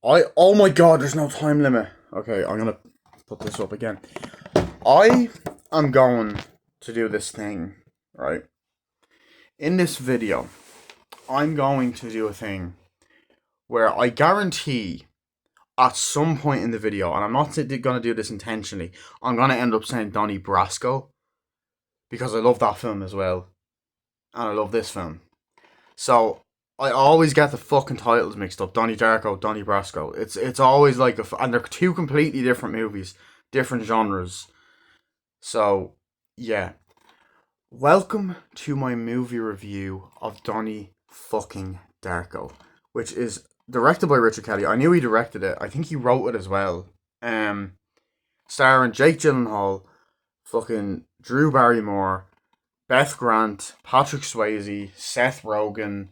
Oh my god, there's no time limit. Okay, I'm gonna put this up again. I am going to do this thing, right? In this video, I'm going to do a thing where I guarantee at some point in the video, and I'm not going to do this intentionally, I'm going to end up saying Donnie Brasco because I love that film as well, and I love this film. So I always get the fucking titles mixed up. Donnie Darko, Donnie Brasco. It's always like and they're two completely different movies, different genres. So yeah, welcome to my movie review of Donnie fucking Darko, which is directed by Richard Kelly. I knew he directed it. I think he wrote it as well. Starring Jake Gyllenhaal, fucking Drew Barrymore, Beth Grant, Patrick Swayze, Seth Rogen,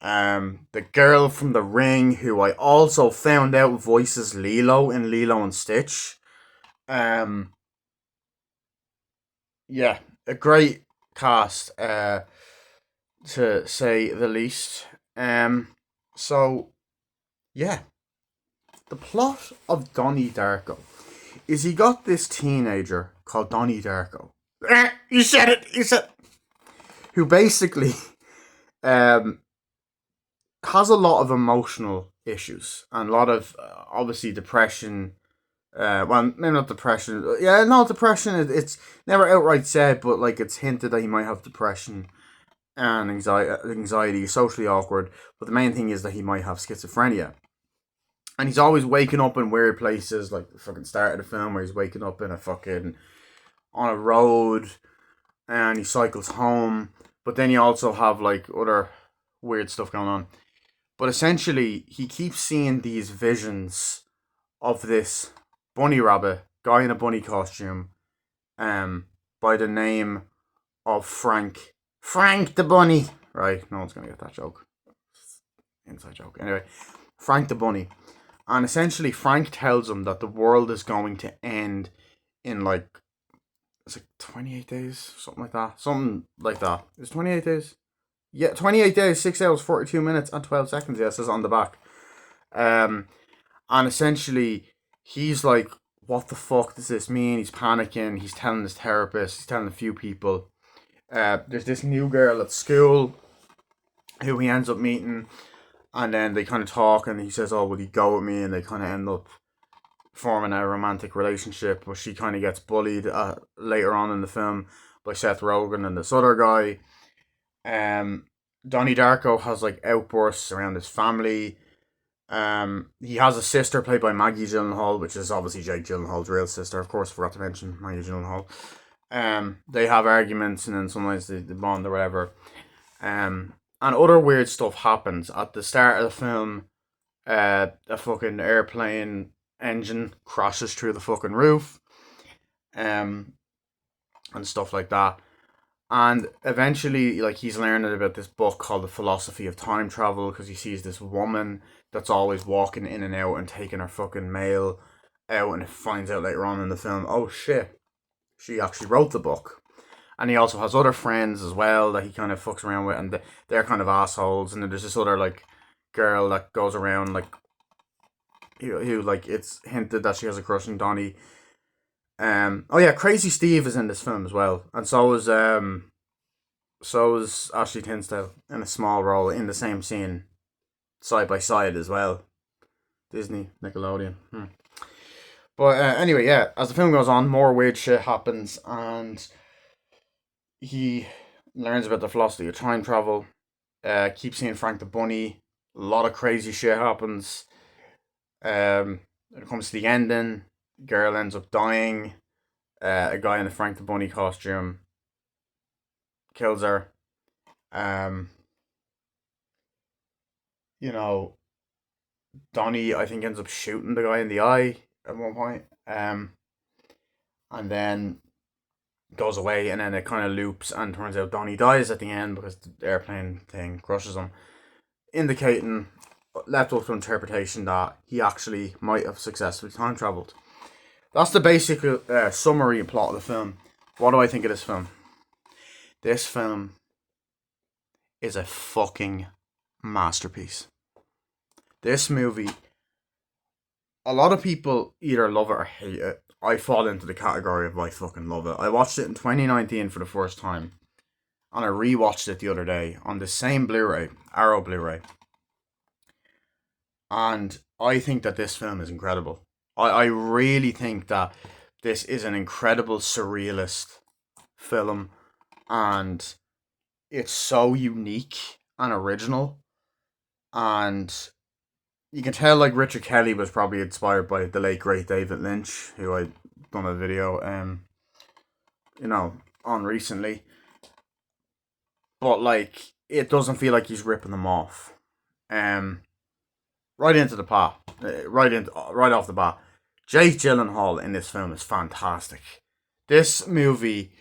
the girl from The Ring, who I also found out voices Lilo in Lilo and Stitch. Yeah, a great cast, to say the least. So yeah, the plot of Donnie Darko is he got this teenager called Donnie Darko. You said it. You said. Who basically, um, has a lot of emotional issues and a lot of obviously depression. Well, maybe not depression. Yeah, no, depression. It's never outright said, but like it's hinted that he might have depression and anxiety, socially awkward. But the main thing is that he might have schizophrenia. And he's always waking up in weird places, like the fucking start of the film where he's waking up in a fucking on a road and he cycles home. But then you also have like other weird stuff going on. But essentially, he keeps seeing these visions of this bunny rabbit guy in a bunny costume, by the name of Frank. Frank the bunny. Right? No one's gonna get that joke. Inside joke. Anyway, Frank the bunny. And essentially, Frank tells him that the world is going to end in like, it's like 28 days, something like that. Something like that. It's 28 days. Yeah, 28 days, 6 hours, 42 minutes, and 12 seconds. Yeah, it says on the back. And essentially, he's like, what the fuck does this mean? He's panicking. He's telling his therapist. He's telling a few people. There's this new girl at school who he ends up meeting. And then they kind of talk, and he says, oh, will you go with me? And they kind of end up forming a romantic relationship. But she kind of gets bullied later on in the film by Seth Rogen and this other guy. Donnie Darko has like outbursts around his family. He has a sister played by Maggie Gyllenhaal, which is obviously Jake Gyllenhaal's real sister. Of course, forgot to mention Maggie Gyllenhaal. They have arguments, and then sometimes they bond or whatever. And other weird stuff happens at the start of the film. A fucking airplane engine crashes through the fucking roof, and stuff like that. And eventually, like, he's learning about this book called The Philosophy of Time Travel because he sees this woman that's always walking in and out and taking her fucking mail out, and it finds out later on in the film, oh shit, she actually wrote the book. And he also has other friends as well that he kind of fucks around with, and they're kind of assholes. And then there's this other, like, girl that goes around, like, who like, it's hinted that she has a crush on Donnie. Oh yeah, Crazy Steve is in this film as well, and so is Ashley Tisdale in a small role in the same scene, side by side as well. Disney, Nickelodeon. But anyway, yeah, as the film goes on, more weird shit happens, and he learns about the philosophy of time travel. Keeps seeing Frank the Bunny. A lot of crazy shit happens. When it comes to the ending, girl ends up dying. A guy in the Frank the Bunny costume kills her. Um, you know, Donnie, I think, ends up shooting the guy in the eye at one point. And then goes away, and then it kind of loops, and turns out Donnie dies at the end because the airplane thing crushes him, indicating, left up to interpretation, that he actually might have successfully time traveled. That's the basic summary and plot of the film. What do I think of this film? This film is a fucking masterpiece. This movie a lot of people either love it or hate it. I fall into the category of I fucking love it. I watched it in 2019 for the first time, and I rewatched it the other day on the same Blu-ray, Arrow Blu-ray, and I think that this film is incredible. I really think that this is an incredible surrealist film, and it's so unique and original, and you can tell like Richard Kelly was probably inspired by the late great David Lynch, who I done a video you know on recently, but like it doesn't feel like he's ripping them off. Um, right into the pot, right off the bat. Jake Gyllenhaal in this film is fantastic. This movie,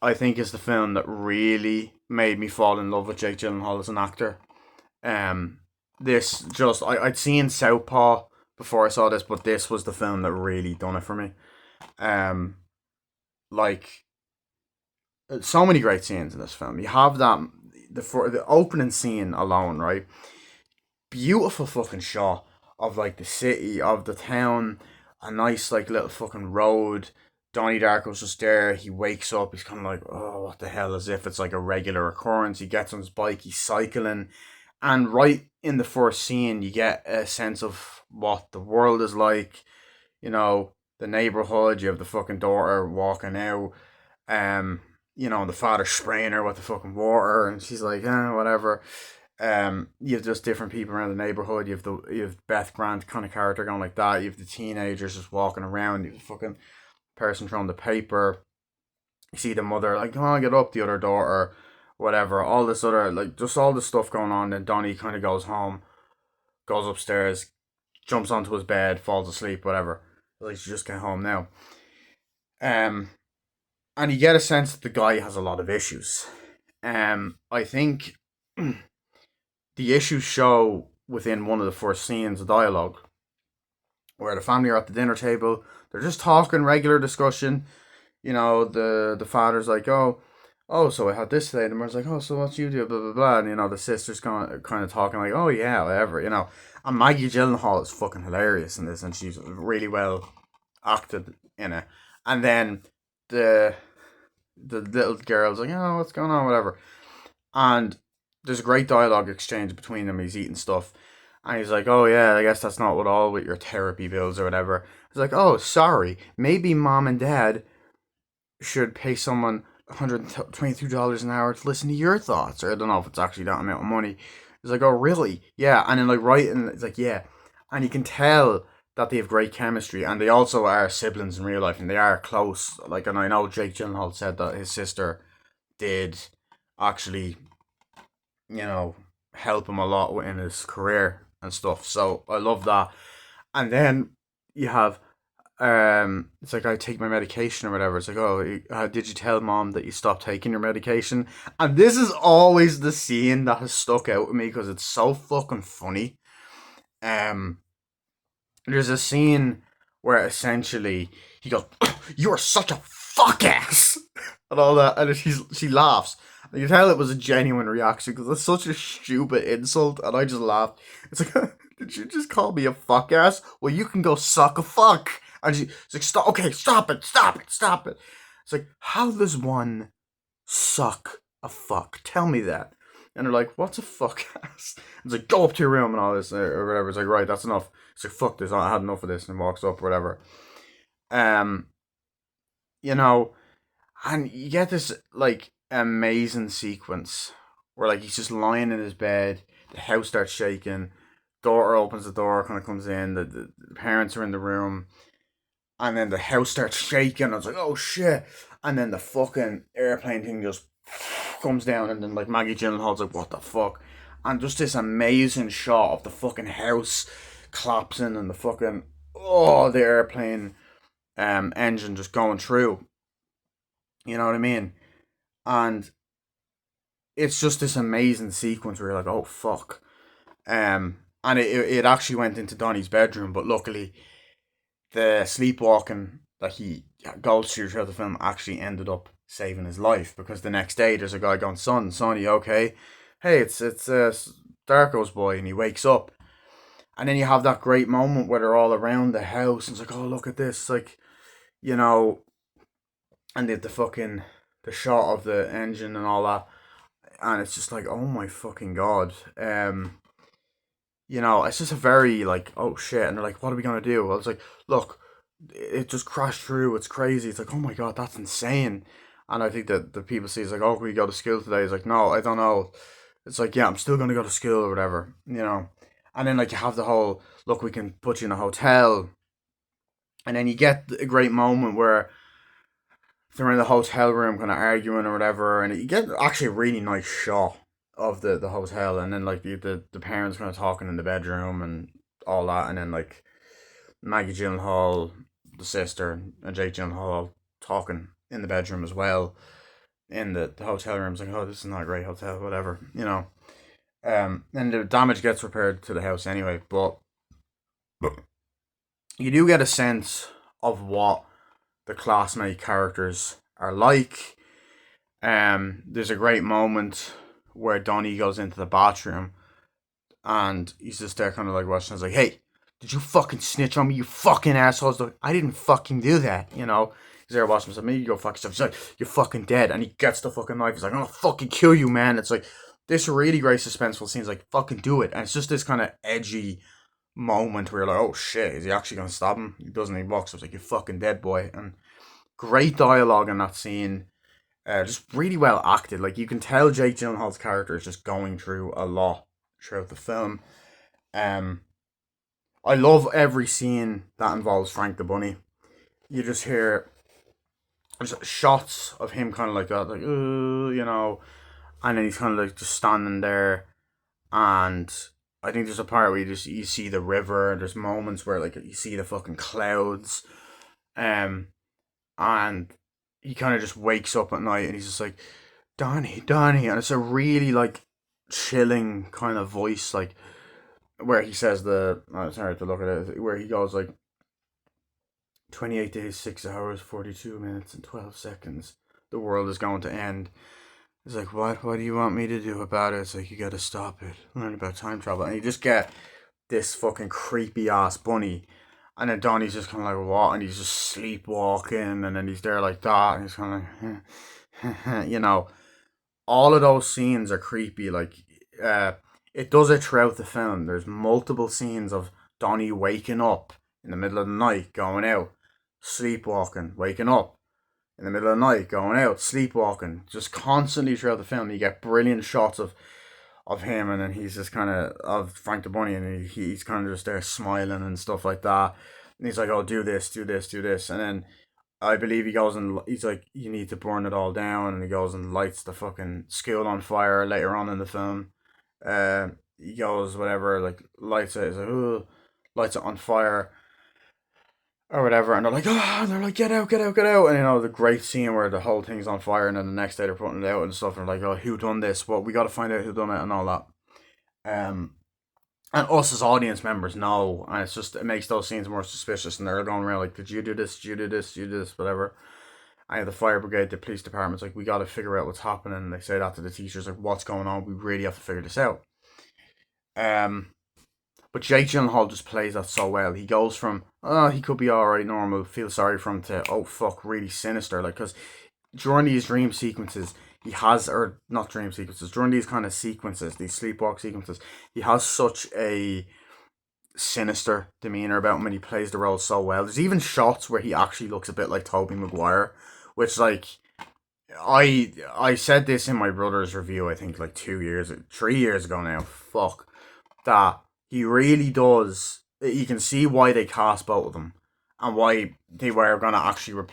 I think, is the film that really made me fall in love with Jake Gyllenhaal as an actor. Um, this just I'd seen Southpaw before I saw this, but this was the film that really done it for me. Um, like so many great scenes in this film. You have that for the opening scene alone, right? Beautiful fucking shot of like the city, of the town, a nice like little fucking road. Donnie Darko's just there. He wakes up. He's kind of like, oh, what the hell? As if it's like a regular occurrence. He gets on his bike. He's cycling, and right in the first scene, you get a sense of what the world is like. You know, the neighborhood. You have the fucking daughter walking out. Um, the father spraying her with the fucking water, and she's like, whatever. You have just different people around the neighborhood. You have Beth Grant kind of character going like that. You have the teenagers just walking around. You have the fucking person throwing the paper. You see the mother like, come on, get up. The other daughter, whatever. All this other like just all this stuff going on. Then Donnie kind of goes home, goes upstairs, jumps onto his bed, falls asleep, whatever. At least you just get home now. Um, and you get a sense that the guy has a lot of issues. I think the issues show within one of the first scenes of dialogue where the family are at the dinner table. They're just talking, regular discussion. The father's like, oh, so I had this today. And the mother's like, oh, so what you do? Blah blah blah. And the sister's kind of talking like, oh yeah, whatever. And Maggie Gyllenhaal is fucking hilarious in this, and she's really well acted in it. And then the little girl's like, oh, what's going on, whatever. And there's a great dialogue exchange between them. He's eating stuff, and he's like, "Oh yeah, I guess that's not what all with your therapy bills or whatever." He's like, "Oh, sorry, maybe mom and dad should pay someone $122 an hour to listen to your thoughts." Or I don't know if it's actually that amount of money. He's like, "Oh really? Yeah." And then like right, and it's like, "Yeah," and you can tell that they have great chemistry, and they also are siblings in real life, and they are close. Like, and I know Jake Gyllenhaal said that his sister did actually help him a lot in his career and stuff. So I love that. And then you have it's like I take my medication or whatever. It's like, oh, did you tell mom that you stopped taking your medication? And this is always the scene that has stuck out with me because it's so fucking funny. Um, there's a scene where essentially he goes, "You're such a fuck ass," and all that, and she laughs. And you tell it was a genuine reaction because it's such a stupid insult, and I just laughed. It's like, did you just call me a fuck ass? Well, you can go suck a fuck. And she's like, stop, okay, stop it, stop it, stop it. It's like, how does one suck a fuck? Tell me that. And they're like, what's a fuck ass? It's like, go up to your room and all this, or whatever. It's like, right, that's enough. It's like, fuck this, I had enough of this, and walks up, or whatever. Um, you know, and you get this, like, amazing sequence where, like, he's just lying in his bed, the house starts shaking, daughter opens the door, kind of comes in, the parents are in the room, and then the house starts shaking. I was like, oh shit. And then the fucking airplane thing just comes down, and then like Maggie Gyllenhaal's like, what the fuck? And just this amazing shot of the fucking house collapsing and the fucking the airplane engine just going through. You know what I mean? And it's just this amazing sequence where you're like, oh fuck. And it actually went into Donnie's bedroom, but luckily the sleepwalking that he goes through throughout the film actually ended up saving his life, because the next day there's a guy going, son, you okay? Hey, it's Darko's boy, and he wakes up, And then you have that great moment where they're all around the house and it's like, oh, look at this. Like, you know, and the fucking, the shot of the engine and all that. And it's just like, oh my fucking God. It's just a very like, oh shit. And they're like, what are we going to do? Well, it's like, look, it just crashed through. It's crazy. It's like, oh my God, that's insane. And I think that the people see it's like, oh, we go to school today. It's like, no, I don't know. It's like, yeah, I'm still going to go to school or whatever. And then like you have the whole, look, we can put you in a hotel. And then you get a great moment where they're in the hotel room kind of arguing or whatever. And you get actually a really nice shot of the hotel. And then like the parents kind of talking in the bedroom and all that. And then like Maggie Gyllenhaal, the sister, and Jake Gyllenhaal talking in the bedroom as well in the hotel room. It's like, oh, this is not a great hotel, whatever. And the damage gets repaired to the house anyway, but you do get a sense of what the classmate characters are like. There's a great moment where Donnie goes into the bathroom and he's just there kind of like watching. He's like, hey, did you fucking snitch on me, you fucking assholes? Like, I didn't fucking do that. He's there watching himself. Maybe you go fuck yourself. He's like, you're fucking dead. And he gets the fucking knife. He's like, I'm gonna fucking kill you, man. It's like, this really great suspenseful scene. He's like, fucking do it. And it's just this kind of edgy moment where you're like, oh shit, is he actually gonna stab him? He doesn't. He walks up, like, you're fucking dead, boy. And great dialogue in that scene. Just really well acted. Like, you can tell Jake Gyllenhaal's character is just going through a lot throughout the film. Um, I love every scene that involves Frank the Bunny. You just hear just shots of him kind of like that, like, and then he's kind of like just standing there. And I think there's a part where you see the river, and there's moments where like you see the fucking clouds, um, and he kind of just wakes up at night and he's just like, Donnie, Donnie, and it's a really like chilling kind of voice, like where he says it's hard to look at it, where he goes like 28 days, 6 hours, 42 minutes, and 12 seconds. The world is going to end. It's like, what? What do you want me to do about it? It's like, you gotta stop it. Learn about time travel. And you just get this fucking creepy ass bunny. And then Donnie's just kind of like, what? And he's just sleepwalking. And then he's there like that. And he's kind of like, all of those scenes are creepy. Like, it does it throughout the film. There's multiple scenes of Donnie waking up in the middle of the night, going out, sleepwalking, waking up in the middle of the night, going out, sleepwalking, just constantly throughout the film. You get brilliant shots of him, and then he's just kind of Frank the Bunny, and he's kind of just there smiling and stuff like that. And he's like, oh, do this, do this, do this. And then I believe he goes and he's like, you need to burn it all down. And he goes and lights the fucking school on fire later on in the film. He goes, whatever, like, lights it, he's like, ugh, lights it on fire or whatever, and they're like, ah, and they're like, get out, get out, get out, and the great scene where the whole thing's on fire, and then the next day they're putting it out and stuff, and they're like, oh, who done this? Well, we got to find out who done it and all that. And us as audience members know, and it makes those scenes more suspicious, and they're going around like, did you do this? Did you do this? Did you do this? Whatever. And the fire brigade, the police department's like, we got to figure out what's happening. And they say that to the teachers, like, what's going on? We really have to figure this out. But Jake Gyllenhaal just plays that so well. He goes from, oh, he could be alright, normal, feel sorry for him, to, oh fuck, really sinister. Like, because during these dream sequences, he has, or not dream sequences, during these kind of sequences, these sleepwalk sequences, he has such a sinister demeanor about him, and he plays the role so well. There's even shots where he actually looks a bit like Tobey Maguire, which, like, I said this in my brother's review, I think like 3 years ago now. Fuck that. He really does. You can see why they cast both of them, and why they were gonna actually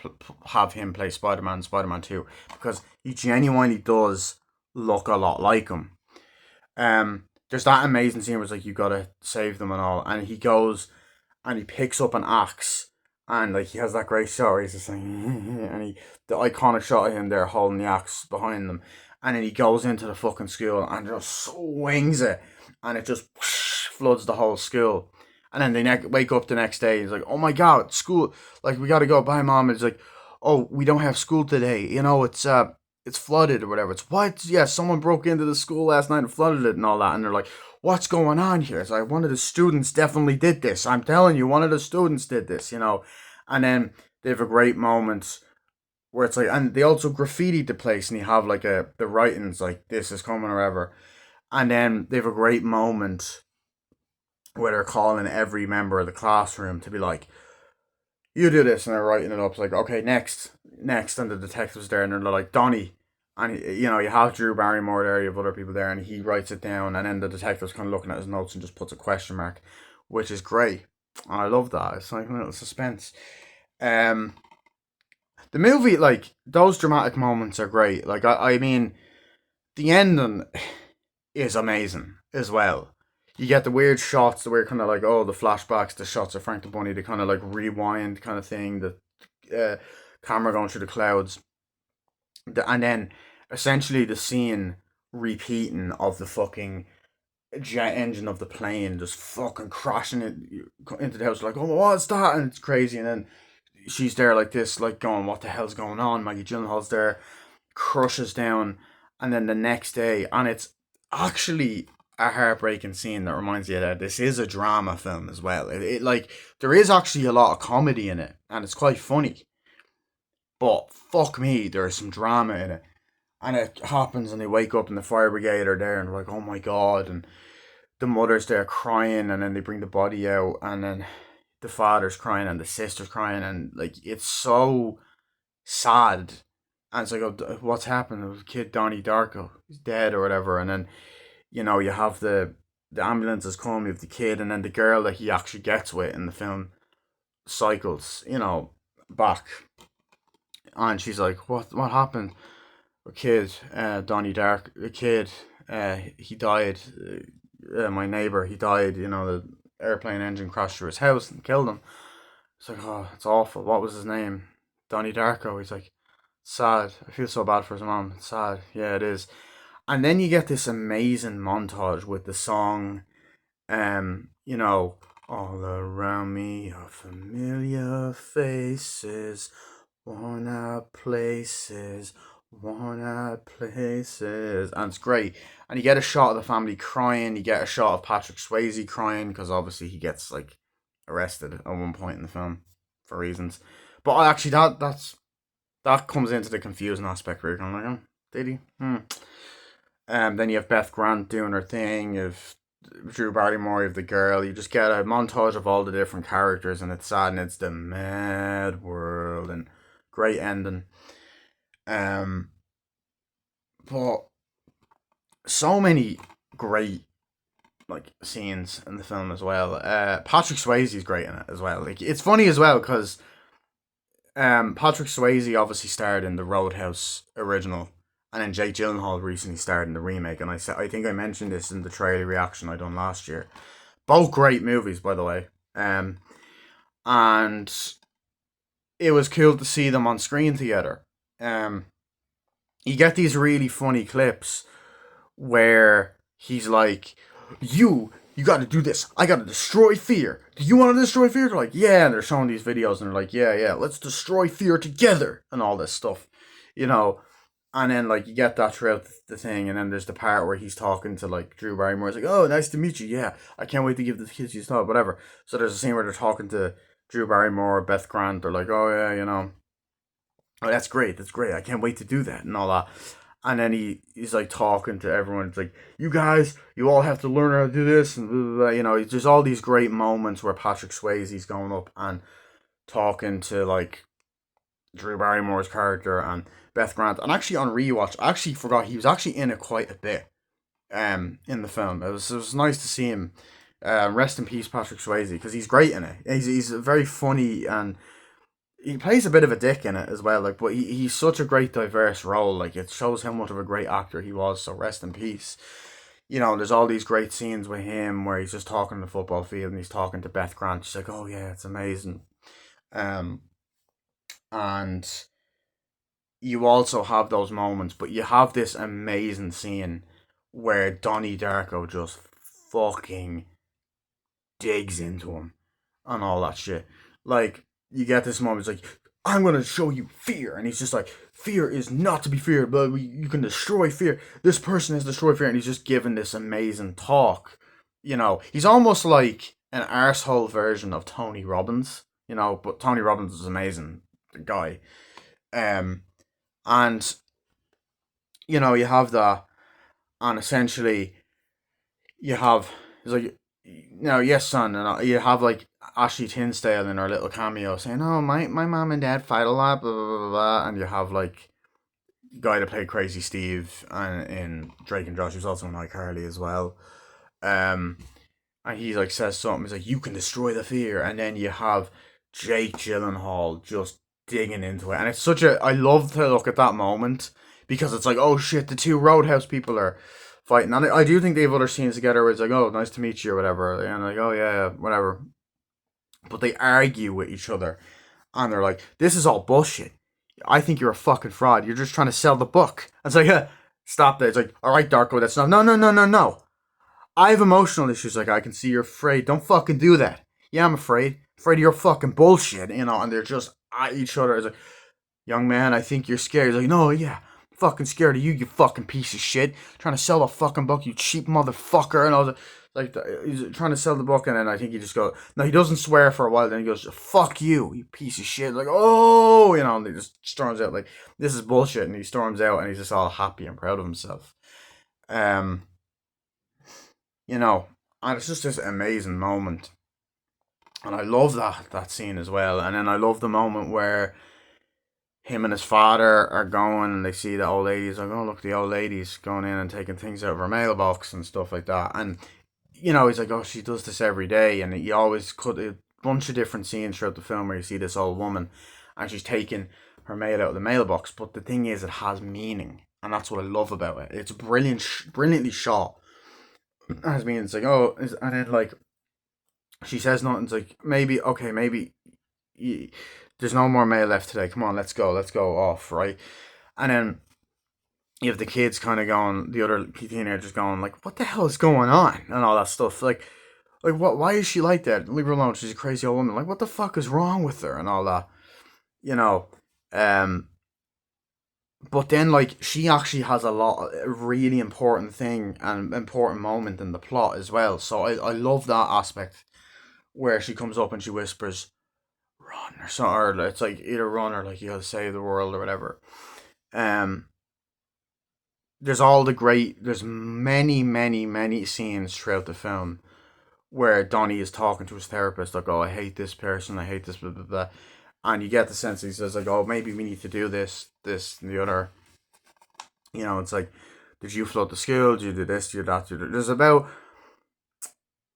have him play Spider-Man, Spider-Man 2, because he genuinely does look a lot like him. There's that amazing scene where it's like, you gotta save them and all, and he goes and he picks up an axe, and like he has that great shot where he's just like, and the iconic shot of him there holding the axe behind them, and then he goes into the fucking school and just swings it, and it just floods the whole school. And then they wake up the next day, and he's like, oh my god, school, like, we gotta go, bye mom. And it's like, oh, we don't have school today, it's it's flooded or whatever. It's what? Yeah, someone broke into the school last night and flooded it and all that. And they're like, what's going on here? It's like, one of the students definitely did this. I'm telling you, one of the students did this, you know. And then they have a great moment where it's like, and they also graffitied the place and you have like the writings like, this is coming or whatever. And then they have a great moment where they're calling every member of the classroom to be like, you do this, and they're writing it up. It's like, okay, next, and the detective's there, and they're like, Donnie, and you know, you have Drew Barrymore there, you have other people there, and he writes it down, and then the detective's kind of looking at his notes and just puts a question mark, which is great. And I love that. It's like a little suspense. Um, the movie, like those dramatic moments are great. Like I mean, the ending is amazing as well. You get the weird shots, the weird kind of like, oh, the flashbacks, the shots of Frank the Bunny, the kind of like rewind kind of thing, the uh, camera going through the clouds, and then essentially the scene repeating of the fucking jet engine of the plane just fucking crashing it into the house, like, oh, what's that? And it's crazy, and then she's there like this, like going, what the hell's going on? Maggie Gyllenhaal's there, crushes down, and then the next day, and it's actually a heartbreaking scene that reminds you that this is a drama film as well. It like there is actually a lot of comedy in it, and it's quite funny. But fuck me, there is some drama in it, and it happens, and they wake up, and the fire brigade are there, and they're like, oh my god, and the mother's there crying, and then they bring the body out, and then the father's crying, and the sister's crying, and like it's so sad. And it's like, oh, what's happened? It was kid Donnie Darko. He's dead or whatever. And then, you know, you have the ambulances come, you have the kid, and then the girl that he actually gets with in the film cycles, you know, back. And she's like, what happened? A kid, Donnie Dark, a kid, he died. My neighbor, he died. You know, the airplane engine crashed through his house and killed him. It's like, oh, it's awful. What was his name? Donnie Darko. He's like, sad. I feel so bad for his mom. It's sad. Yeah, it is. And then you get this amazing montage with the song, you know, all around me are familiar faces, worn out places, worn out places. And it's great. And you get a shot of the family crying, you get a shot of Patrick Swayze crying, because obviously he gets like arrested at one point in the film for reasons. But actually that comes into the confusing aspect where you're going like, oh, did he? Then you have Beth Grant doing her thing. You have Drew Barrymore, you have the girl. You just get a montage of all the different characters, and it's sad, and it's the mad world, and great ending. Um, but so many great like scenes in the film as well. Patrick Swayze is great in it as well. Like it's funny as well because Patrick Swayze obviously starred in the Roadhouse original, and then Jake Gyllenhaal recently starred in the remake. And I think I mentioned this in the trailer reaction I done last year. Both great movies, by the way. And it was cool to see them on screen together. Um, you get these really funny clips where he's like, you got to do this. I got to destroy fear. Do you want to destroy fear? They're like, yeah. And they're showing these videos and they're like, yeah, let's destroy fear together and all this stuff, you know. And then like you get that throughout the thing, and then there's the part where he's talking to like Drew Barrymore. He's like, oh, nice to meet you. Yeah, I can't wait to give the kids you stuff, whatever. So there's a scene where they're talking to Drew Barrymore, Beth Grant. They're like, oh yeah, you know, oh that's great. I can't wait to do that and all that. And then he's like talking to everyone. It's like, you guys, you all have to learn how to do this, and blah, blah, blah. You know, there's all these great moments where Patrick Swayze's going up and talking to like Drew Barrymore's character and Beth Grant. And actually on rewatch, I actually forgot he was actually in it quite a bit. In the film, it was nice to see him. Rest in peace, Patrick Swayze, because he's great in it. He's very funny, and he plays a bit of a dick in it as well. Like, but he's such a great diverse role. Like, it shows how much of a great actor he was. So rest in peace. You know, there's all these great scenes with him where he's just talking on the football field and he's talking to Beth Grant. She's like, "Oh yeah, it's amazing." Um, and you also have those moments, but you have this amazing scene where Donnie Darko just fucking digs into him and all that shit. Like, you get this moment, it's like, I'm gonna show you fear. And he's just like, fear is not to be feared, but you can destroy fear. This person has destroyed fear. And he's just giving this amazing talk. He's almost like an arsehole version of Tony Robbins, but Tony Robbins is amazing, the guy. Um, and, you have that, and essentially, you have, it's like, no, yes, son, and you have like Ashley Tisdale in her little cameo saying, "Oh, my mom and dad fight a lot, blah blah blah blah," and you have like guy that played Crazy Steve and in Drake and Josh, who's also in iCarly as well. Um, and he like says something. He's like, "You can destroy the fear," and then you have Jake Gyllenhaal just digging into it, and it's such a. I love to look at that moment because it's like, oh shit, the two Roadhouse people are fighting, and I do think they have other scenes together where it's like, oh, nice to meet you or whatever, and like, oh yeah, whatever, but they argue with each other, and they're like, this is all bullshit. I think you're a fucking fraud. You're just trying to sell the book. It's like, yeah, stop that. It's like, all right, Darko, that's not. No, no, no, no, no. I have emotional issues. Like, I can see you're afraid. Don't fucking do that. Yeah, I'm afraid. Afraid of your fucking bullshit, and they're just at each other. It's like, young man, I think you're scared. He's like, no, yeah, I'm fucking scared of you, you fucking piece of shit. Trying to sell the fucking book, you cheap motherfucker. And I was like, he's trying to sell the book, and then I think he just goes, no, he doesn't swear for a while. Then he goes, fuck you, you piece of shit. Like, oh, and he just storms out like, this is bullshit. And he storms out, and he's just all happy and proud of himself. Um, and it's just this amazing moment. And I love that scene as well. And then I love the moment where him and his father are going and they see the old ladies like, oh look, the old lady's going in and taking things out of her mailbox and stuff like that. And he's like, oh, she does this every day. And you always cut a bunch of different scenes throughout the film where you see this old woman and she's taking her mail out of the mailbox. But the thing is, it has meaning, and that's what I love about it. It's brilliantly shot. It has meaning. It's like, oh, and then like she says nothing. It's like, maybe, okay, maybe there's no more mail left today. Come on, let's go off, right? And then you have the kids kind of going, the other teenagers going like, what the hell is going on, and all that stuff. Like what? Why is she like that? Leave her alone. She's a crazy old woman. Like, what the fuck is wrong with her and all that, you know? Um, but then like she actually has a really important thing and important moment in the plot as well. So I love that aspect where she comes up and she whispers, run or something, or it's like either run or like you gotta save the world or whatever. Um, there's many scenes throughout the film where Donnie is talking to his therapist like, oh, I hate this person, I hate this, blah blah blah, and you get the sense he says like, oh, maybe we need to do this and the other. It's like, did you float the school? Did you do this? Did you do that?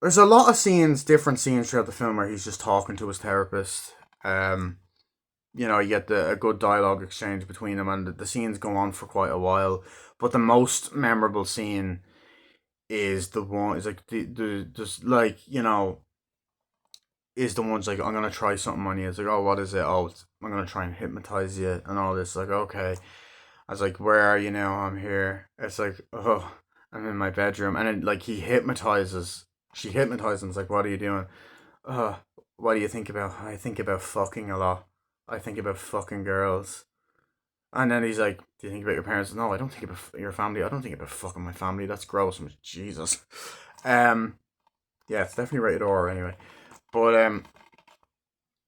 There's a lot of scenes, different scenes throughout the film where he's just talking to his therapist. You get a good dialogue exchange between them, and the scenes go on for quite a while. But the most memorable scene is the one is like the just like is the one's like, I'm gonna try something on you. It's like, oh, what is it? Oh, I'm gonna try and hypnotize you and all this. Like, okay. I was like, where are you now? I'm here. It's like, oh, I'm in my bedroom, and then like she hypnotizes him. It's like, what are you doing? Uh, what do you think about? I think about fucking a lot. I think about fucking girls. And then he's like, do you think about your parents? No, I don't think about your family. I don't think about fucking my family. That's gross. I'm like, Jesus. Um, yeah, it's definitely rated R anyway. But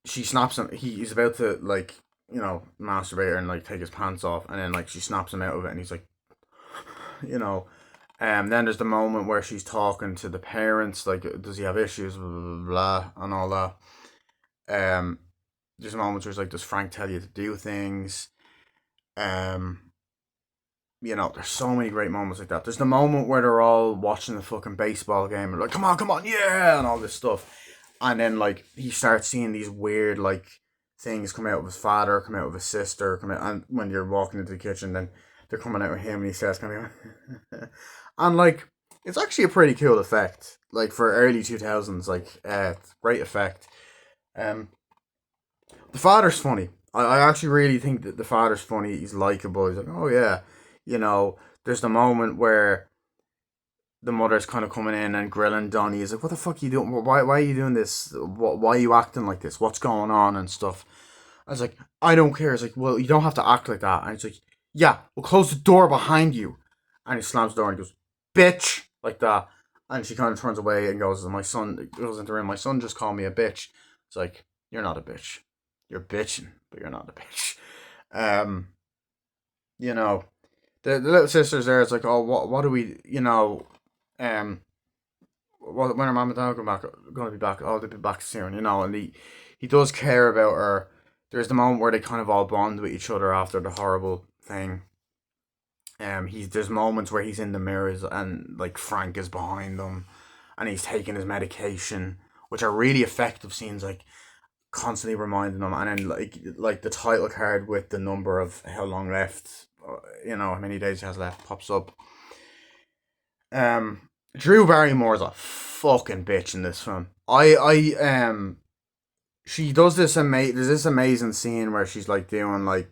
she snaps him. He's about to like, masturbate and like take his pants off, and then like she snaps him out of it, and he's like, you know. Then there's the moment where she's talking to the parents, like, does he have issues, blah blah blah, blah and all that. Um, there's moments where it's like, does Frank tell you to do things? Um, there's so many great moments like that. There's the moment where they're all watching the fucking baseball game and like, come on, yeah, and all this stuff. And then like he starts seeing these weird like things come out of his father, come out of his sister, come out, and when you're walking into the kitchen, then they're coming out of him, and he starts coming out, and like it's actually a pretty cool effect, like for early 2000s, like great effect. Um, the father's funny. I actually really think that the father's funny. He's likable. He's like, oh yeah, There's the moment where the mother's kind of coming in and grilling Donnie. He's like, what the fuck are you doing? Why are you doing this? Why are you acting like this? What's going on and stuff? I was like, I don't care. It's like, well, you don't have to act like that. And it's like, yeah, we'll close the door behind you. And he slams the door and he goes, bitch, like that. And she kind of turns away and goes, my son goes into the room. My son just called me a bitch. It's like, you're not a bitch. You're bitching, but you're not a bitch. Um, you know, the little sisters there. It's like, oh, what do we, um, when her mom and dad going to be back? Oh, they'll be back soon, And he does care about her. There's the moment where they kind of all bond with each other after the horrible thing. There's moments where he's in the mirrors and like Frank is behind him, and he's taking his medication, which are really effective scenes. Like constantly reminding him, and then like the title card with the number of how long left, how many days he has left pops up. Drew Barrymore's a fucking bitch in this film. She does there's this amazing scene where she's like doing like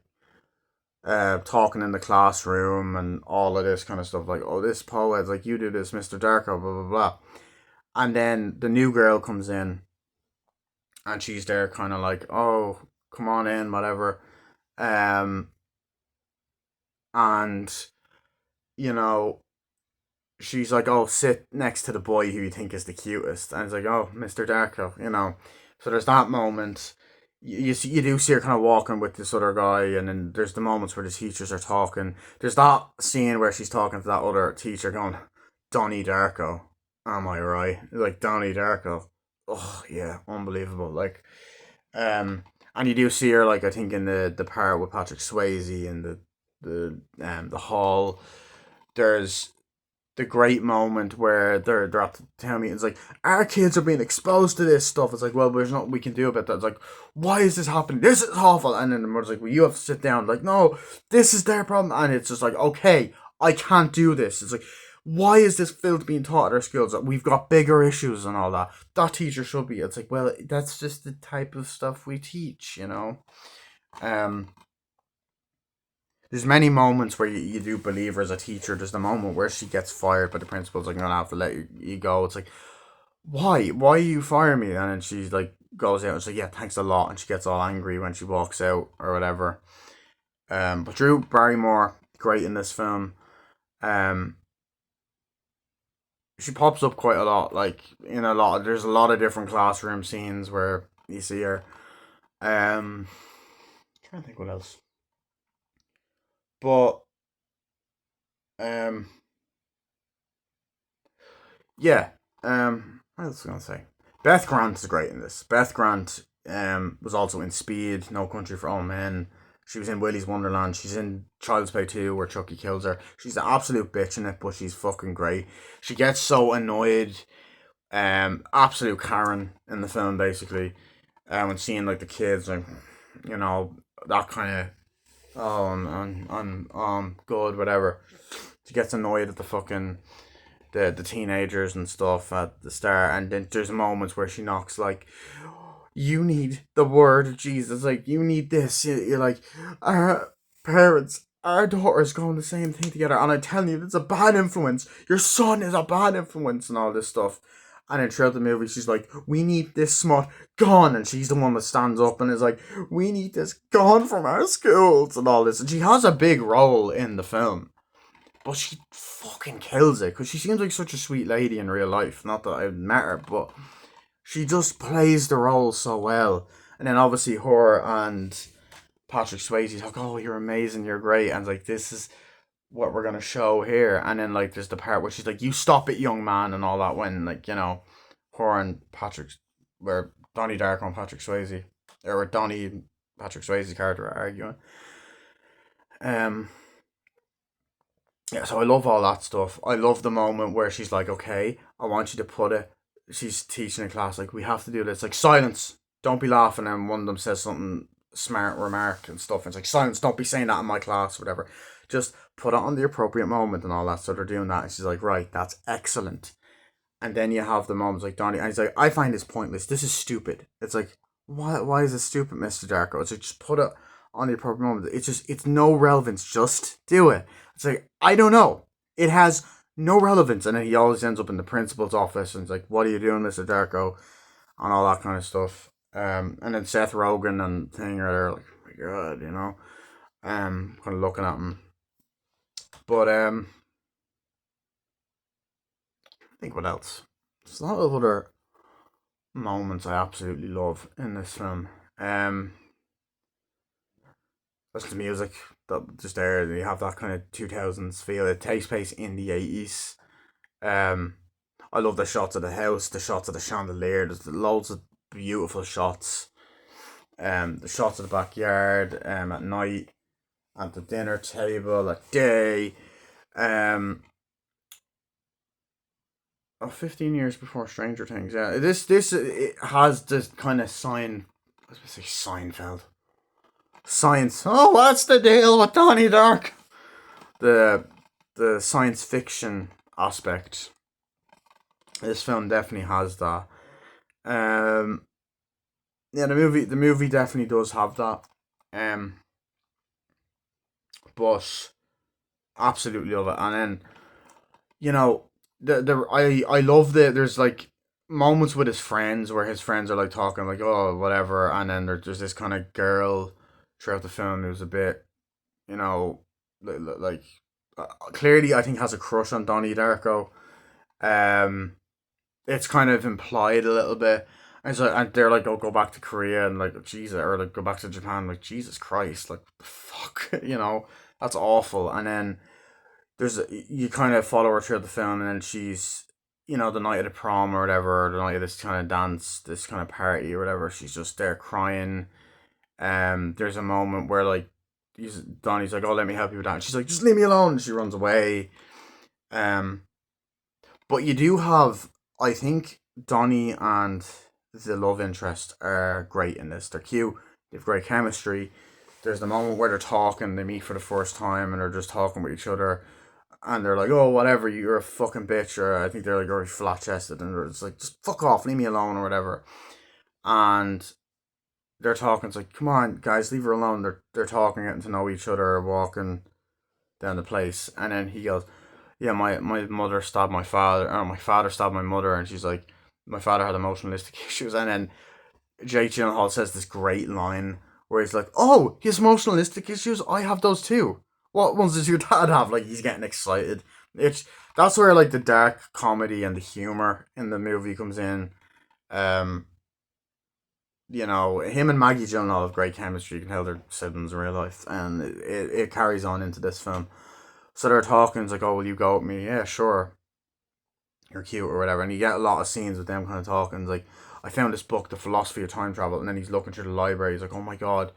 talking in the classroom and all of this kind of stuff, like, oh, this poet's like, you do this, Mr. Darko, blah blah blah. And then the new girl comes in and she's there kind of like, oh, come on in, whatever. Um and you know she's like, oh, sit next to the boy who you think is the cutest, and it's like, oh, Mr. Darko. So there's that moment. You do see her kind of walking with this other guy, and then there's the moments where the teachers are talking. There's that scene where she's talking to that other teacher, going, Donnie Darko, am I right? Like, Donnie Darko. Oh yeah, unbelievable. Like, and you do see her, like, I think in the part with Patrick Swayze and the hall. There's the great moment where they're at the town meeting. It's like, our kids are being exposed to this stuff. It's like, well, there's nothing we can do about that. It's like, why is this happening? This is awful. And then the mother's like, well, you have to sit down. Like, no, this is their problem. And it's just like, okay, I can't do this. It's like, why is this filth being taught at our schools? We've got bigger issues and all that. That teacher should be. It's like, well, that's just the type of stuff we teach. Um, there's many moments where you do believe her as a teacher. There's the moment where she gets fired, but the principal's like, I'm gonna have to let you go. It's like, why? Why are you firing me? And then she's like, goes out and she's like, yeah, thanks a lot. And she gets all angry when she walks out or whatever. But Drew Barrymore, great in this film. Um, she pops up quite a lot. Like, there's a lot of different classroom scenes where you see her. Trying to think what else. But um, yeah. What else was I gonna say? Beth Grant is great in this. Beth Grant was also in Speed, No Country for Old Men. She was in Willy's Wonderland. She's in Child's Play 2 where Chucky kills her. She's an absolute bitch in it, but she's fucking great. She gets so annoyed. Absolute Karen in the film, basically. And seeing like the kids and you know that kind of, oh, good, whatever. She gets annoyed at the teenagers and stuff at the start, and then there's moments where she knocks like, you need the word of Jesus, like, you need this. You're like, our parents, our daughters going the same thing together, and I'm telling you, it's a bad influence. Your son is a bad influence, and all this stuff. And then throughout the movie, she's like, we need this smut gone. And she's the one that stands up and is like, we need this gone from our schools and all this. And she has a big role in the film. But she fucking kills it because she seems like such a sweet lady in real life. Not that I've met her, but she just plays the role so well. And then obviously her and Patrick Swayze's like, oh, you're amazing, you're great. And it's like, this is what we're gonna show here. And then like there's the part where she's like, you stop it, young man, and all that, when like, her and Patrick, where Donnie Darko and Patrick Swayze, or Donnie and Patrick Swayze's character are arguing. Um yeah, so I love all that stuff. I love the moment where she's like, okay, I want you to put it. She's teaching a class, like, we have to do this. Like, silence, don't be laughing. And one of them says something smart remark and stuff. And it's like, silence, don't be saying that in my class, whatever. Just put it on the appropriate moment and all that. So they're doing that. And she's like, right, that's excellent. And then you have the moments like Donnie, and he's like, I find this pointless. This is stupid. It's like, why is it stupid, Mr. Darko? It's like, just put it on the appropriate moment. It's no relevance. Just do it. It's like, I don't know. It has no relevance. And then he always ends up in the principal's office and it's like, what are you doing, Mr. Darko? And all that kind of stuff. And then Seth Rogen and thing are there like, oh my god, kind of looking at him. But I think what else? There's a lot of other moments I absolutely love in this film. That's the music that just there. You have that kind of 2000s feel. It takes place in the 80s. Um, I love the shots of the house, the shots of the chandelier. There's loads of beautiful shots. The shots of the backyard. At night, at the dinner table, at day. Um, 15 years before Stranger Things. Yeah, this it has this kind of I was going to say Seinfeld. Science. Oh, what's the deal with Donnie Dark? The the science fiction aspect. This film definitely has that. Um, yeah, the movie definitely does have that. Um, but absolutely love it. And then I love that there's like moments with his friends where his friends are like talking like oh whatever, and then there's this kind of girl throughout the film who's a bit you know like clearly I think has a crush on Donnie Darko. Um, it's kind of implied a little bit. And they're like, oh, go back to Korea and like Jesus, or like go back to Japan. Like Jesus Christ, like fuck, that's awful. And then you kind of follow her through the film, and then she's the night of the prom or whatever, or the night of this kind of dance, this kind of party or whatever. She's just there crying. There's a moment where like Donnie's like, oh, let me help you with that. And she's like, just leave me alone. And she runs away. Um, but you do have, I think, Donnie and the love interest are great in this. They're cute. They have great chemistry. There's the moment where they're talking. They meet for the first time and they're just talking with each other. And they're like, oh, whatever, you're a fucking bitch. Or I think they're like very flat chested. And they're just like, just fuck off, leave me alone or whatever. And they're talking. It's like, come on, guys, leave her alone. They're talking, getting to know each other, walking down the place. And then he goes, yeah, my mother stabbed my father, or my father stabbed my mother, and she's like, my father had emotionalistic issues, and then Jake Gyllenhaal says this great line where he's like, oh, he has emotionalistic issues, I have those too. What ones does your dad have? Like he's getting excited. It's That's where like the dark comedy and the humor in the movie comes in. Um, him and Maggie Gyllenhaal have great chemistry. You can tell they're siblings in real life, and it carries on into this film. So they're talking, it's like, oh, will you go with me? Yeah, sure. You're cute or whatever. And you get a lot of scenes with them kind of talking. It's like, I found this book, The Philosophy of Time Travel. And then he's looking through the library. He's like, oh my God,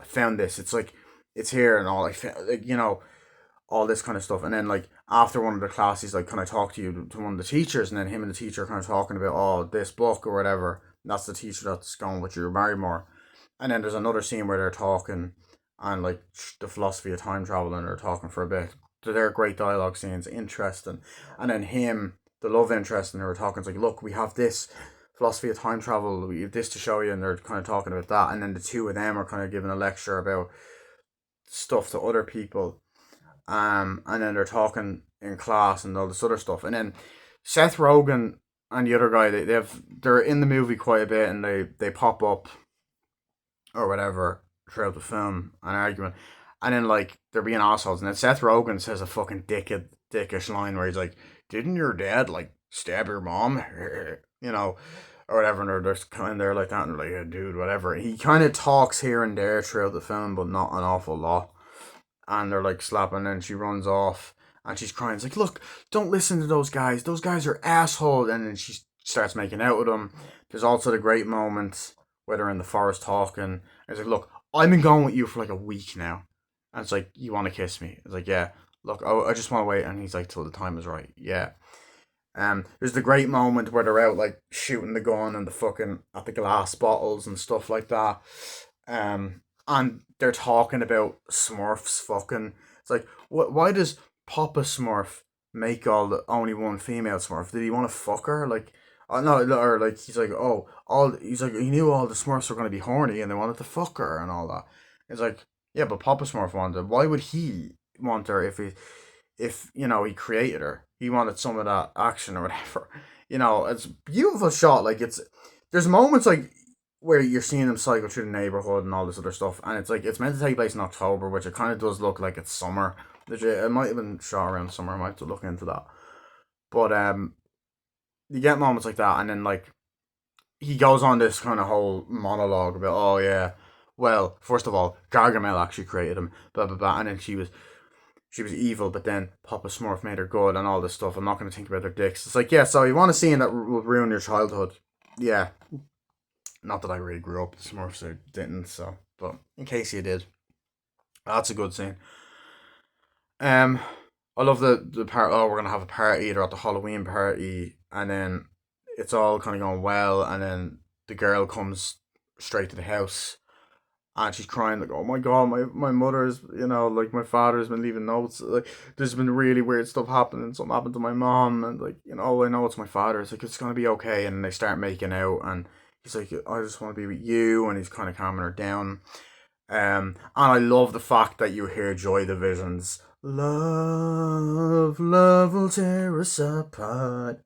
I found this. It's like, it's here and all. I found, like, all this kind of stuff. And then, like, after one of the classes, like, can I talk to you to one of the teachers? And then him and the teacher are kind of talking about, oh, this book or whatever. And that's the teacher that's going with you, Barrymore. And then there's another scene where they're talking and, like, the philosophy of time travel and they're talking for a bit. They're great dialogue scenes, interesting. And then him, the love interest, and they were talking, it's like, look, we have this philosophy of time travel, we have this to show you, and they're kind of talking about that. And then the two of them are kind of giving a lecture about stuff to other people. And then they're talking in class and all this other stuff. And then Seth Rogen and the other guy, they're in the movie quite a bit, and they pop up or whatever throughout the film, an argument. And then like they're being assholes, and then Seth Rogen says a fucking dickish line where he's like, "Didn't your dad like stab your mom?" you know, or whatever. And they're just kind of there like that, and they're like, yeah, "Dude, whatever." He kind of talks here and there throughout the film, but not an awful lot. And they're like slapping, and she runs off, and she's crying. It's like, "Look, don't listen to those guys. Those guys are assholes." And then she starts making out with them. There's also the great moment where they're in the forest talking. And it's like, "Look, I've been going with you for like a week now." And it's like, "You want to kiss me?" It's like, "Yeah." Look, I just want to wait. And he's like, "Till the time is right." Yeah. There's the great moment where they're out like shooting the gun and the fucking at the glass bottles and stuff like that. And they're talking about Smurfs fucking. It's like, why does Papa Smurf make only one female Smurf? Did he want to fuck her? Like, oh no, or like he's like, oh, he's like he knew all the Smurfs were gonna be horny and they wanted to fuck her and all that. It's like, yeah, but Papa Smurf wanted. Why would he want her if he created her? He wanted some of that action or whatever. It's a beautiful shot. Like there's moments like where you're seeing him cycle through the neighborhood and all this other stuff, and it's like it's meant to take place in October, which it kind of does look like it's summer. It might have been shot around summer. I might have to look into that. But you get moments like that, and then like he goes on this kind of whole monologue about, oh yeah, well, first of all, Gargamel actually created him, blah blah blah, and then she was evil, but then Papa Smurf made her good and all this stuff. I'm not going to think about their dicks. It's like, yeah, so you want to see in that will ruin your childhood. Yeah, not that I really grew up with Smurfs, I didn't, so, but in case you did, that's a good scene. Um, I love the part. Oh, we're gonna have a party. They're at the Halloween party, and then it's all kind of going well, and then the girl comes straight to the house, and she's crying like, "Oh my god, my mother's, like my father's been leaving notes. Like, there's been really weird stuff happening. Something happened to my mom, and like, I know it's my father. It's like it's gonna be okay." And they start making out, and he's like, "I just want to be with you," and he's kind of calming her down. And I love the fact that you hear Joy Division's "Love, love will tear us apart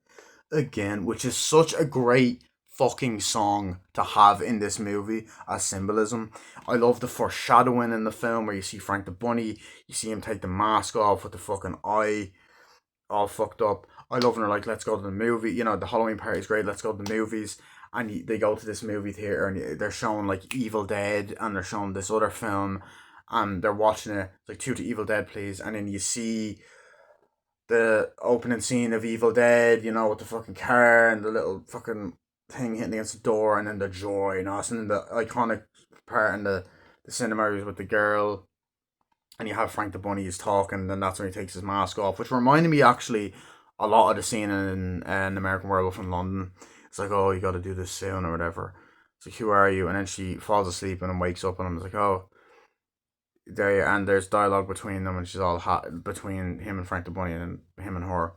again," which is such a great fucking song to have in this movie as symbolism. I love the foreshadowing in the film where you see Frank the Bunny, you see him take the mask off with the fucking eye all fucked up. I love when they're like, let's go to the movie. The Halloween party is great. Let's go to the movies. And they go to this movie theater and they're showing like Evil Dead and they're showing this other film and they're watching it. It's like, two to Evil Dead, please. And then you see the opening scene of Evil Dead, with the fucking car and the little fucking thing hitting against the door, and then the joy, and then the iconic part in the cinema is with the girl, and you have Frank the Bunny is talking, and then that's when he takes his mask off, which reminded me actually a lot of the scene in an American Werewolf in London. It's like, oh, you got to do this soon or whatever. It's like, who are you? And then she falls asleep and then wakes up, and I'm like, oh, there's dialogue between them, and she's all hot between him and Frank the Bunny, and him and her.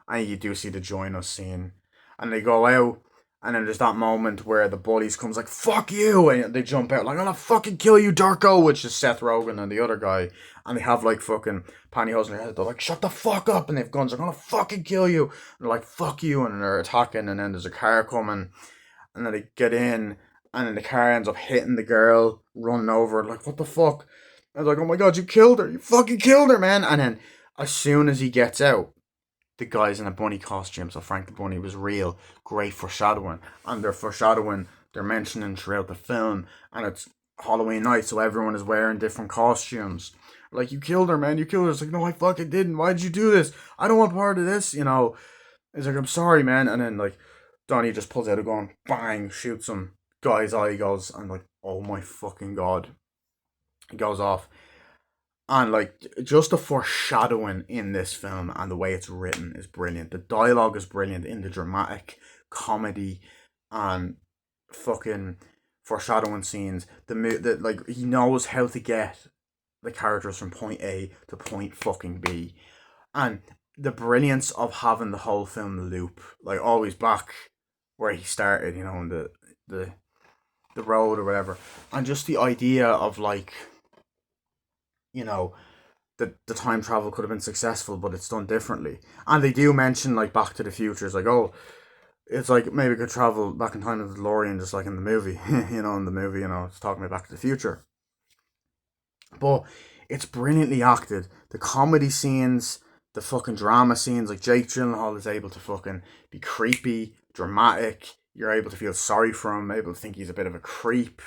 And you do see the join us scene, and they go out, and then there's that moment where the bullies comes like, fuck you, and they jump out like, I'm gonna fucking kill you, Darko, which is Seth Rogen and the other guy, and they have like fucking pantyhose in their head. They're like, shut the fuck up, and they've guns. I'm gonna fucking kill you. And they're like, fuck you, and they're attacking, and then there's a car coming, and then they get in, and then the car ends up hitting the girl, running over, like, what the fuck? I was like, oh my god, you killed her, you fucking killed her, man. And then as soon as he gets out, the guy's in a bunny costume, so Frank the Bunny was real. Great foreshadowing. And they're foreshadowing, they're mentioning throughout the film, and it's Halloween night, so everyone is wearing different costumes. Like, you killed her, man, you killed her. It's like, no, I fucking didn't. Why did you do this? I don't want part of this. It's like, I'm sorry, man. And then, like, Donnie just pulls out a gun, bang, shoots him. Guy's eye goes, and like, oh my fucking god. He goes off. And like just the foreshadowing in this film and the way it's written is brilliant. The dialogue is brilliant in the dramatic comedy and fucking foreshadowing scenes. The like he knows how to get the characters from point A to point fucking B, and the brilliance of having the whole film loop, like always back where he started, in the the road or whatever, and just the idea of like you know the time travel could have been successful, but it's done differently. And they do mention like Back to the Future. It's like, oh, it's like maybe we could travel back in time with the DeLorean, just like in the movie. In the movie, it's talking about Back to the Future. But it's brilliantly acted. The comedy scenes, the fucking drama scenes, like Jake Gyllenhaal is able to fucking be creepy, dramatic. You're able to feel sorry for him, able to think he's a bit of a creep.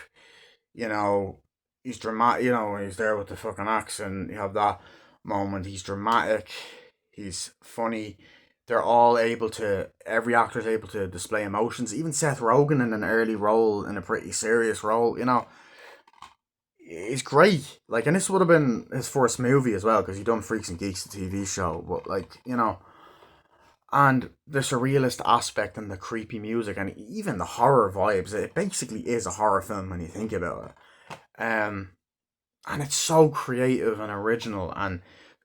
You know, he's dramatic. When he's there with the fucking accent, you have that moment. He's dramatic. He's funny. They're all able to. Every actor's able to display emotions. Even Seth Rogen in an early role, in a pretty serious role. He's great. Like, and this would have been his first movie as well, because he done Freaks and Geeks, the TV show. But like, and the surrealist aspect and the creepy music and even the horror vibes. It basically is a horror film when you think about it. And it's so creative and original and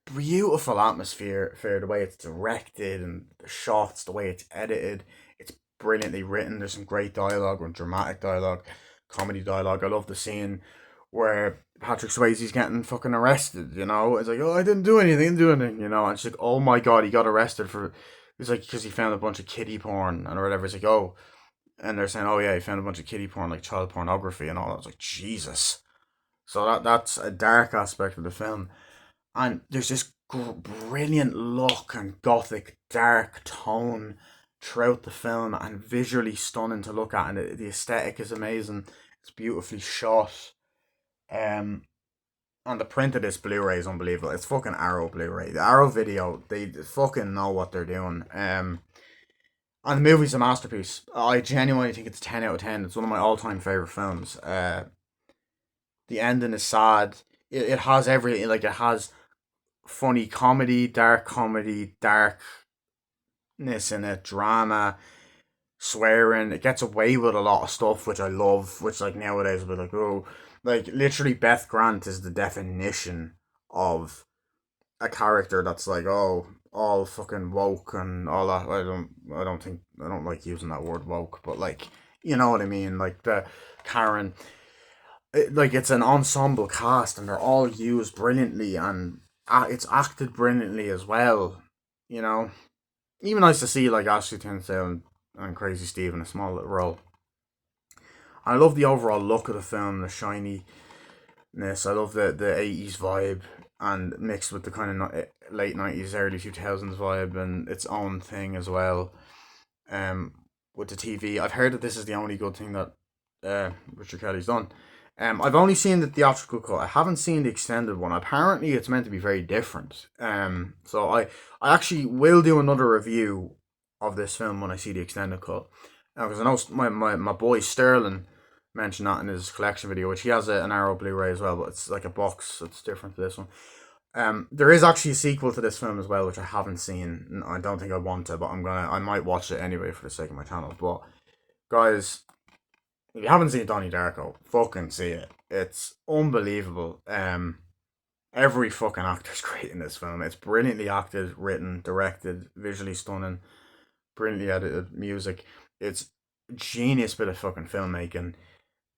beautiful atmosphere for the way it's directed and the shots, the way it's edited. It's brilliantly written. There's some great dialogue and dramatic dialogue, comedy dialogue. I love the scene where Patrick Swayze's getting fucking arrested. It's like, oh, I didn't do anything, And she's like, oh my god, he got arrested for. It's like because he found a bunch of kiddie porn and whatever. It's like, oh, and they're saying, "Oh yeah, he found a bunch of kiddie porn, like child pornography and all." I was like, Jesus. So that's a dark aspect of the film, and there's this brilliant look and gothic dark tone throughout the film, and visually stunning to look at, and the aesthetic is amazing. It's beautifully shot. Um, and the print of this Blu-ray is unbelievable. It's fucking Arrow Blu-ray. The Arrow Video, they fucking know what they're doing. And the movie's a masterpiece. I genuinely think it's 10 out of 10. It's one of my all-time favorite films. The ending is sad. It has everything. Like, it has funny comedy, darkness in it, drama, swearing. It gets away with a lot of stuff, which I love. Which, like, nowadays we're like, oh, like, literally Beth Grant is the definition of a character that's like, oh, all fucking woke and all that. I don't like using that word woke, but like, you know what I mean. Like the Karen, like it's an ensemble cast and they're all used brilliantly, and it's acted brilliantly as well. You know, even nice to see like Ashley Tisdale and Crazy Steve in a small little role. I love the overall look of the film, the shininess. I love the 80s vibe, and mixed with the kind of late 90s, early 2000s vibe, and its own thing as well. Um, with the TV, I've heard that this is the only good thing that Richard Kelly's done. I've only seen the theatrical cut. I haven't seen the extended one. Apparently, it's meant to be very different. So I actually will do another review of this film when I see the extended cut, because I know my boy Sterling mentioned that in his collection video, which he has an Arrow Blu-ray as well, but it's like a box. It's different to this one. There is actually a sequel to this film as well, which I haven't seen. I don't think I want to, but I might watch it anyway for the sake of my channel. But guys, if you haven't seen Donnie Darko, fucking see it. It's unbelievable. Every fucking actor's great in this film. It's brilliantly acted, written, directed, visually stunning, brilliantly edited music. It's genius bit of fucking filmmaking,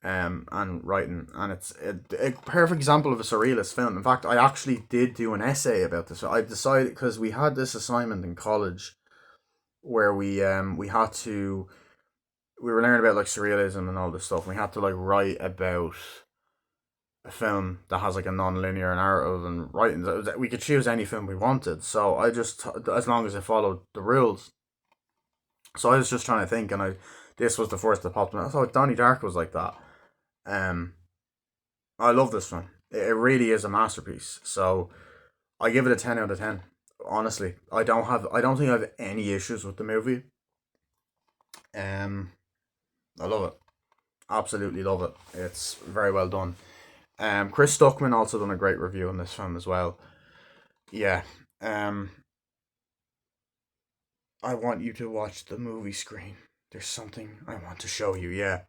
and writing, and it's a perfect example of a surrealist film. In fact, I actually did do an essay about this. I decided, because we had this assignment in college where we had to, we were learning about like surrealism and all this stuff. And we had to like write about a film that has like a non-linear narrative and writing. We could choose any film we wanted, so I just, as long as it followed the rules. So I was just trying to think, and this was the first that popped in. I thought Donnie Dark was like that. Um, I love this one. It really is a masterpiece. So I give it a 10 out of 10. Honestly, I don't think I have any issues with the movie. Um, I love it. Absolutely love it. It's very well done. Chris Stuckman also done a great review on this film as well. Yeah. Um, I want you to watch the movie screen. There's something I want to show you. Yeah.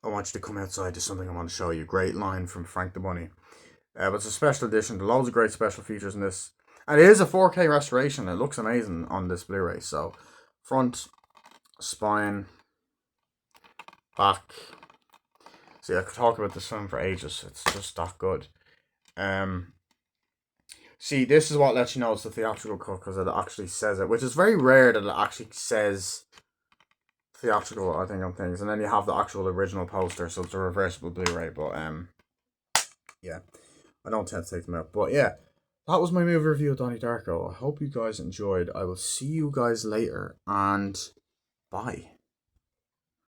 I want you to come outside. There's something I want to show you. Great line from Frank the Bunny. But it's a special edition. There's loads of great special features in this. And it is a 4K restoration. It looks amazing on this Blu-ray. So, front, spine, back. See, I could talk about this film for ages. It's just that good. Um, See, this is what lets you know it's the theatrical cut, because it actually says it, which is very rare that it actually says theatrical, I think, on things. And then you have the actual original poster, so it's a reversible Blu-ray. But yeah, I don't tend to take them out. But yeah, that was my movie review of Donnie Darko. I hope you guys enjoyed. I will see you guys later, and bye.